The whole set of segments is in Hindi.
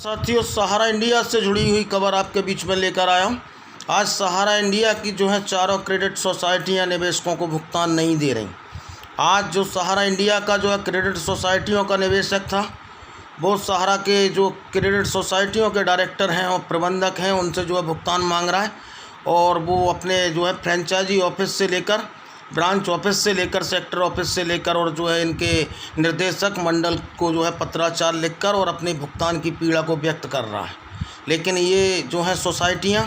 साथियों, सहारा इंडिया से जुड़ी हुई खबर आपके बीच में लेकर आया हूँ। आज सहारा इंडिया की जो है चारों क्रेडिट सोसाइटियाँ निवेशकों को भुगतान नहीं दे रही। आज जो सहारा इंडिया का जो है क्रेडिट सोसाइटियों का निवेशक था, वो सहारा के जो क्रेडिट सोसाइटियों के डायरेक्टर हैं और प्रबंधक हैं, उनसे जो है भुगतान मांग रहा है। और वो अपने जो है फ्रेंचाइजी ऑफिस से लेकर, ब्रांच ऑफिस से लेकर, सेक्टर ऑफिस से लेकर और जो है इनके निर्देशक मंडल को जो है पत्राचार लिखकर और अपने भुगतान की पीड़ा को व्यक्त कर रहा है। लेकिन ये जो है सोसाइटियाँ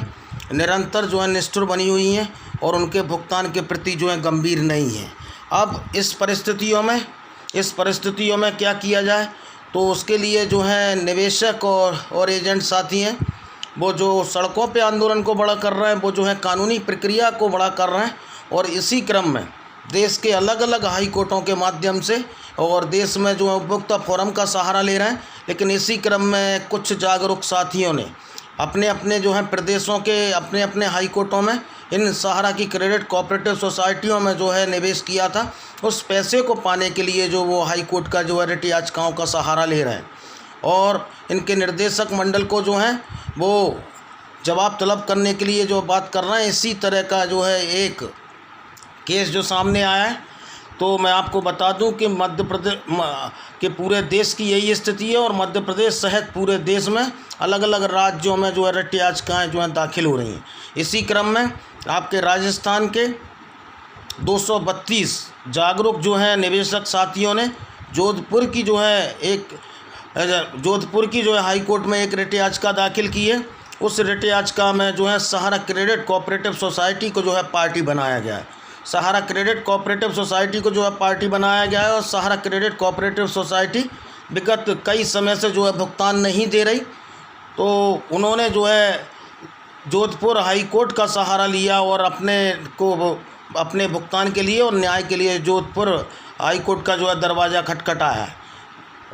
निरंतर जो है निष्ठुर बनी हुई हैं और उनके भुगतान के प्रति जो है गंभीर नहीं हैं। अब इस परिस्थितियों में क्या किया जाए, तो उसके लिए जो है निवेशक और एजेंट साथी हैं, वो जो सड़कों पे आंदोलन को बड़ा कर रहे हैं, वो जो है कानूनी प्रक्रिया को बड़ा कर रहे हैं। और इसी क्रम में देश के अलग अलग हाई कोर्टों के माध्यम से और देश में जो है उपभोक्ता फोरम का सहारा ले रहे हैं। लेकिन इसी क्रम में कुछ जागरूक साथियों ने अपने अपने जो है प्रदेशों के अपने अपने हाई कोर्टों में इन सहारा की क्रेडिट कोऑपरेटिव सोसाइटियों में जो है निवेश किया था। उस पैसे को पाने के लिए जो वो हाई कोर्ट का जो है रिट याचिकाओं का सहारा ले रहे हैं और इनके निर्देशक मंडल को जो है वो जवाब तलब करने के लिए जो बात कर रहे हैं। इसी तरह का जो है एक केस जो सामने आया है, तो मैं आपको बता दूं कि मध्य प्रदेश के पूरे देश की यही स्थिति है और मध्य प्रदेश सहित पूरे देश में अलग अलग राज्यों में जो है रिट याचिकाएँ जो हैं दाखिल हो रही हैं। इसी क्रम में आपके राजस्थान के 232 जागरूक जो हैं निवेशक साथियों ने जोधपुर की जो है हाई कोर्ट में एक रिट याचिका दाखिल की है। उस रिट याचिका में जो है सहारा क्रेडिट कोऑपरेटिव सोसाइटी को जो है पार्टी बनाया गया है। सहारा क्रेडिट कोऑपरेटिव सोसाइटी को जो है पार्टी बनाया गया है और सहारा क्रेडिट कोऑपरेटिव सोसाइटी विगत कई समय से जो है भुगतान नहीं दे रही। तो उन्होंने जो है जोधपुर हाई कोर्ट का सहारा लिया और अपने भुगतान के लिए और न्याय के लिए जोधपुर हाई कोर्ट का जो है दरवाज़ा खटखटाया है।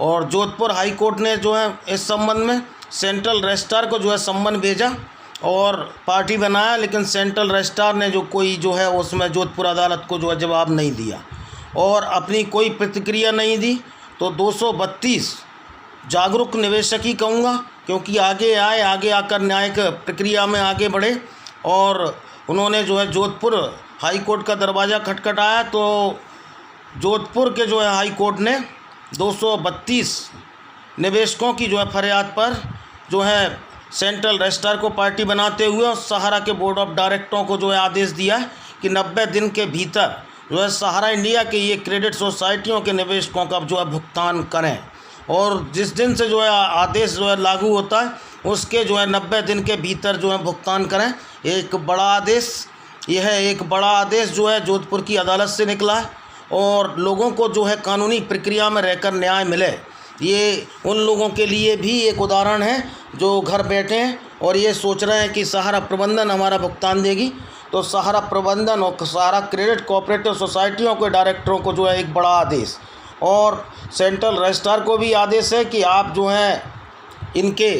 और जोधपुर हाई कोर्ट ने जो है इस संबंध में सेंट्रल रजिस्ट्रार को जो है सम्मन भेजा और पार्टी बनाया। लेकिन सेंट्रल रजिस्ट्रार ने जो है उसमें जोधपुर अदालत को जो है जवाब नहीं दिया और अपनी कोई प्रतिक्रिया नहीं दी। तो 232 जागरूक निवेशक ही कहूँगा, क्योंकि आगे आकर न्यायिक प्रक्रिया में आगे बढ़े और उन्होंने जो है जोधपुर हाई कोर्ट का दरवाज़ा खटखटाया। तो जोधपुर के जो है हाई कोर्ट ने 232 निवेशकों की जो है फरियाद पर जो है सेंट्रल रजिस्ट्रार को पार्टी बनाते हुए और सहारा के बोर्ड ऑफ डायरेक्टरों को जो है आदेश दिया है कि 90 दिन के भीतर जो है सहारा इंडिया के ये क्रेडिट सोसाइटियों के निवेशकों का जो है भुगतान करें। और जिस दिन से जो है आदेश जो है लागू होता है उसके जो है 90 दिन के भीतर जो है भुगतान करें। एक बड़ा आदेश जो है जोधपुर की अदालत से निकला है और लोगों को जो है कानूनी प्रक्रिया में रहकर न्याय मिले, ये उन लोगों के लिए भी एक उदाहरण है जो घर बैठे हैं और ये सोच रहे हैं कि सहारा प्रबंधन हमारा भुगतान देगी। तो सहारा प्रबंधन और सहारा क्रेडिट कोऑपरेटिव सोसाइटियों के डायरेक्टरों को जो है एक बड़ा आदेश और सेंट्रल रजिस्ट्रार को भी आदेश है कि आप जो हैं इनके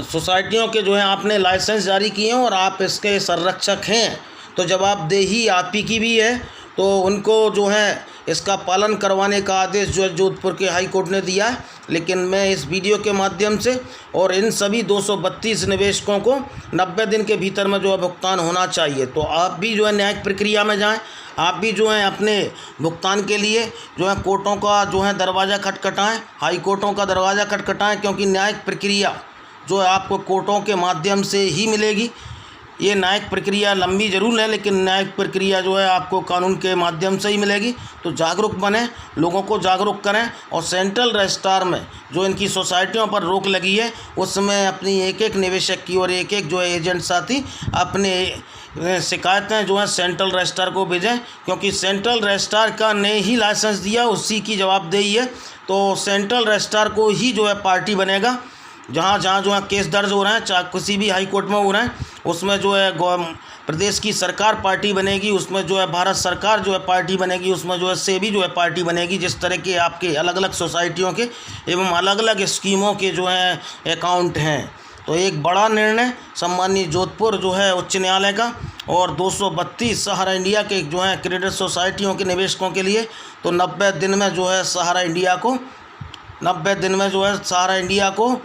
सोसाइटियों के जो है आपने लाइसेंस जारी किए हैं और आप इसके संरक्षक हैं, तो जवाबदेही आप ही की भी है। तो उनको जो है इसका पालन करवाने का आदेश जो है जोधपुर के हाई कोर्ट ने दिया है। लेकिन मैं इस वीडियो के माध्यम से और इन सभी 232 निवेशकों को 90 दिन के भीतर में जो है भुगतान होना चाहिए। तो आप भी जो है न्यायिक प्रक्रिया में जाएं, आप भी जो है अपने भुगतान के लिए जो है कोर्टों का जो है दरवाज़ा खटखटाएं, हाई कोर्टों का दरवाज़ा खटखटाएं, क्योंकि न्यायिक प्रक्रिया जो है आपको कोर्टों के माध्यम से ही मिलेगी। ये न्यायिक प्रक्रिया लंबी जरूर है, लेकिन न्यायिक प्रक्रिया जो है आपको कानून के माध्यम से ही मिलेगी। तो जागरूक बने, लोगों को जागरूक करें और सेंट्रल रजिस्ट्रार में जो इनकी सोसाइटियों पर रोक लगी है उसमें अपनी एक निवेशक की और एक जो है एजेंट साथी अपने शिकायतें जो है सेंट्रल रजिस्ट्रार को भेजें, क्योंकि सेंट्रल रजिस्ट्रार का ने ही लाइसेंस दिया, उसी की जवाबदेही है। तो सेंट्रल रजिस्ट्रार को ही जो है पार्टी बनेगा। जहाँ जो है केस दर्ज हो रहे हैं, चाहे किसी भी हाई कोर्ट में हो रहे हैं, उसमें जो है प्रदेश की सरकार पार्टी बनेगी, उसमें जो है भारत सरकार जो है पार्टी बनेगी, उसमें जो है सेबी जो है पार्टी बनेगी। जिस तरह के आपके अलग अलग सोसाइटियों के एवं अलग अलग स्कीमों के जो हैं अकाउंट हैं। तो एक बड़ा निर्णय सम्मानीय जोधपुर जो है उच्च न्यायालय का और 232 सहारा इंडिया के जो हैं क्रेडिट सोसाइटियों के निवेशकों के लिए। तो 90 दिन में जो है सहारा इंडिया को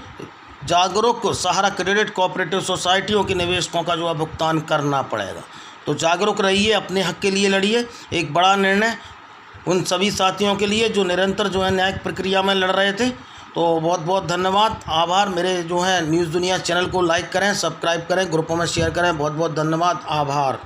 जागरूक सहारा क्रेडिट कोऑपरेटिव सोसाइटियों के निवेशकों का जो है भुगतान करना पड़ेगा। तो जागरूक रहिए, अपने हक के लिए लड़िए। एक बड़ा निर्णय उन सभी साथियों के लिए जो निरंतर जो है न्यायिक प्रक्रिया में लड़ रहे थे। तो बहुत बहुत धन्यवाद, आभार। मेरे जो है न्यूज़ दुनिया चैनल को लाइक करें, सब्सक्राइब करें, ग्रुपों में शेयर करें। बहुत बहुत धन्यवाद, आभार।